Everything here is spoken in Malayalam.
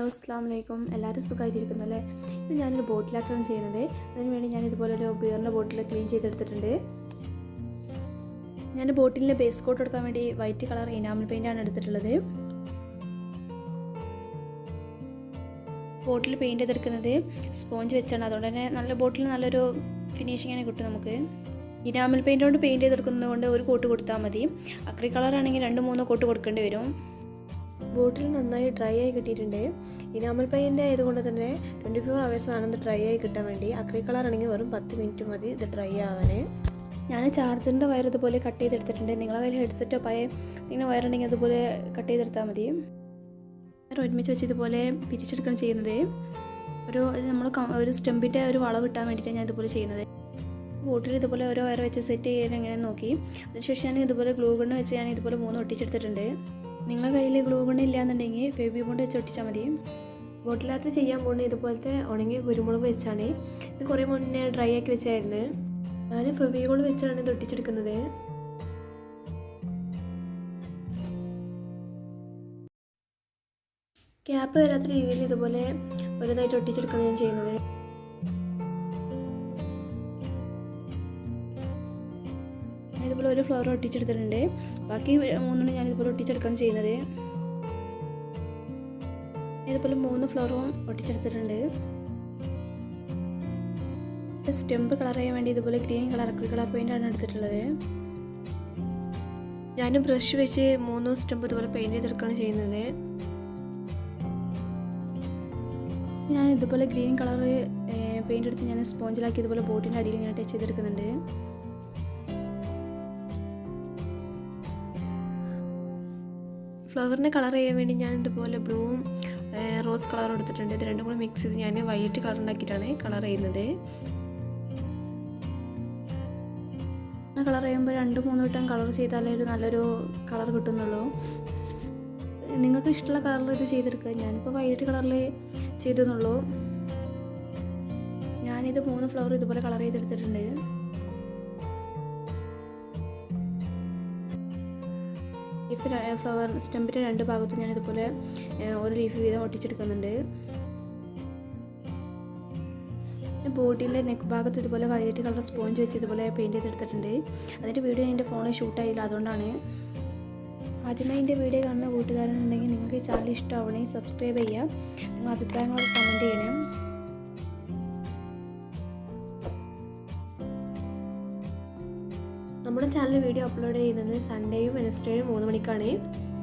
അസ്സലാമു അലൈക്കും. എല്ലാവരും സുഖമായിട്ടിരിക്കുന്നല്ലേ? ഇത് ഞാനൊരു ബോട്ടിലായിട്ടാണ് ചെയ്യുന്നത്. അതിനുവേണ്ടി ഞാൻ ഇതുപോലൊരു ബിയറിൻ്റെ ബോട്ടിൽ ക്ലീൻ ചെയ്തെടുത്തിട്ടുണ്ട്. ഞാൻ ബോട്ടിലിൻ്റെ ബേസ് കോട്ട് കൊടുക്കാൻ വേണ്ടി വൈറ്റ് കളർ ഇനാമൽ പെയിൻ്റാണ് എടുത്തിട്ടുള്ളത്. ബോട്ടിൽ പെയിൻറ്റ് ചെയ്തെടുക്കുന്നത് സ്പോഞ്ച് വെച്ചാണ്. അതുകൊണ്ട് തന്നെ നല്ല ബോട്ടിൽ നല്ലൊരു ഫിനിഷിങ്ങിനെ കിട്ടും നമുക്ക്. ഇനാമൽ പെയിൻ്റ് കൊണ്ട് പെയിൻറ്റ് ചെയ്തെടുക്കുന്നത് കൊണ്ട് ഒരു കോട്ട് കൊടുത്താൽ മതി. അക്രി കളർ ആണെങ്കിൽ 2-3 കോട്ട് കൊടുക്കേണ്ടി വരും. ബോട്ടിൽ നന്നായി ഡ്രൈ ആയി കിട്ടിയിട്ടുണ്ട്. ഇനാമൽ പെയിൻ്റ് ആയതുകൊണ്ട് തന്നെ 24 hours വേണം ഇത് ഡ്രൈ ആയി കിട്ടാൻ വേണ്ടി. അക്രി കളർ ആണെങ്കിൽ വെറും 10 minute മതി ഇത് ഡ്രൈ ആവാൻ. ഞാൻ ചാർജറിൻ്റെ വയർ ഇതുപോലെ കട്ട് ചെയ്തെടുത്തിട്ടുണ്ട്. നിങ്ങളുടെ കയ്യിൽ ഹെഡ്സെറ്റോ ഇങ്ങനെ വയറുണ്ടെങ്കിൽ അതുപോലെ കട്ട് ചെയ്തെടുത്താൽ മതി. ഒരുമിച്ച് വെച്ച് ഇതുപോലെ പിരിച്ചെടുക്കുകയാണ് ചെയ്യുന്നത്. ഒരു സ്റ്റെമ്പിൻ്റെ ഒരു വളവ് കിട്ടാൻ വേണ്ടിയിട്ടാണ് ഞാൻ ഇതുപോലെ ചെയ്യുന്നത്. ബോട്ടിൽ ഇതുപോലെ ഓരോ വയർ വെച്ച് സെറ്റ് ചെയ്യാൻ എങ്ങനെ നോക്കി. അതിനുശേഷം ഞാൻ ഇതുപോലെ ഗ്ലൂ ഗണ്ണ് വെച്ച് ഞാൻ ഇതുപോലെ 3 ഒട്ടിച്ചെടുത്തിട്ടുണ്ട്. നിങ്ങളുടെ കയ്യിൽ ഗ്ലൂ ഗണ്ണ് ഇല്ലയെന്നുണ്ടെങ്കിൽ ഫെവി ബോണ്ട് വെച്ച് ഒട്ടിച്ചാൽ മതി. ബോട്ടിലായിട്ട് ചെയ്യാൻ പോകുന്നത് ഇതുപോലത്തെ ഉണങ്ങിയ കുരുമുളക് വെച്ചാണ്. ഇത് കുറേ മുന്നേ ഡ്രൈ ആക്കി വെച്ചായിരുന്നു. ഞാൻ ഫെവി ബോണ്ട് വെച്ചാണ് ഇത് ഒട്ടിച്ചെടുക്കുന്നത്. ക്യാപ്പ് വരാത്ത രീതിയിൽ ഇതുപോലെ വലുതായിട്ട് ഒട്ടിച്ചെടുക്കുകയാണ് ഞാൻ ചെയ്യുന്നത്. ഇതുപോലെ ഒരു ഫ്ലവർ ഒട്ടിച്ചെടുത്തിട്ടുണ്ട്. ബാക്കി 3 ഞാൻ ഇതുപോലെ ഒട്ടിച്ചെടുക്കുകയാണ് ചെയ്യുന്നത്. ഇതുപോലെ 3 ഫ്ലവറും ഒട്ടിച്ചെടുത്തിട്ടുണ്ട്. സ്റ്റെമ്പ് കളർ ചെയ്യാൻ വേണ്ടി ഇതുപോലെ ഗ്രീൻ കളർ അക്രി കളർ പെയിൻ്റാണ് എടുത്തിട്ടുള്ളത്. ഞാൻ ബ്രഷ് വെച്ച് 3 സ്റ്റെമ്പ് ഇതുപോലെ പെയിൻറ്റ് ചെയ്തെടുക്കുകയാണ് ചെയ്യുന്നത്. ഞാൻ ഇതുപോലെ ഗ്രീൻ കളർ പെയിൻ്റ് എടുത്ത് ഞാൻ സ്പോഞ്ചിലാക്കി ഇതുപോലെ ബോട്ടിൻ്റെ അടിയിൽ ഇങ്ങനെ ടച്ച് ചെയ്തെടുക്കുന്നുണ്ട്. ഫ്ലവറിൻ്റെ കളർ ചെയ്യാൻ വേണ്ടി ഞാൻ ഇതുപോലെ ബ്ലൂവും റോസ് കളറും എടുത്തിട്ടുണ്ട്. ഇത് രണ്ടും കൂടി മിക്സ് ചെയ്ത് ഞാൻ വൈറ്റ് കളർ ഉണ്ടാക്കിയിട്ടാണ് കളർ ചെയ്യുന്നത്. കളർ ചെയ്യുമ്പോൾ 2-3 വട്ടം കളർ ചെയ്താലേ ഒരു നല്ലൊരു കളർ കിട്ടുന്നുള്ളൂ. നിങ്ങൾക്ക് ഇഷ്ടമുള്ള കളറിൽ ഇത് ചെയ്തെടുക്കുക. ഞാനിപ്പോൾ വൈലറ്റ് കളറിൽ ചെയ്തെന്നുള്ളൂ. ഞാനിത് 3 ഫ്ലവർ ഇതുപോലെ കളർ ചെയ്തെടുത്തിട്ടുണ്ട്. ഫ്ലവർ സ്റ്റെമ്പിൻ്റെ 2 ഭാഗത്തും ഞാൻ ഇതുപോലെ ഒരു ലീഫ് വീതം ഒട്ടിച്ചെടുക്കുന്നുണ്ട്. ബോട്ടിൻ്റെ നെക്ക് ഭാഗത്ത് ഇതുപോലെ വൈലറ്റ് കളർ സ്പോഞ്ച് വെച്ച് ഇതുപോലെ പെയിൻറ്റ് ചെയ്തെടുത്തിട്ടുണ്ട്. അതിൻ്റെ വീഡിയോ എൻ്റെ ഫോണിൽ ഷൂട്ടായില്ല, അതുകൊണ്ടാണ്. ആദ്യമായി എൻ്റെ വീഡിയോ കാണുന്ന കൂട്ടുകാരുണ്ടെങ്കിൽ നിങ്ങൾക്ക് ഈ ചാനൽ ഇഷ്ടമാവണമെങ്കിൽ സബ്സ്ക്രൈബ് ചെയ്യുക. നിങ്ങൾ അഭിപ്രായങ്ങളൊക്കെ കമൻറ്റ് ചെയ്യണം. നമ്മുടെ ചാനൽ വീഡിയോ അപ്ലോഡ് ചെയ്യുന്നത് സൺഡേയും വെനസ്ഡേയും 3 മണിക്കാണ്.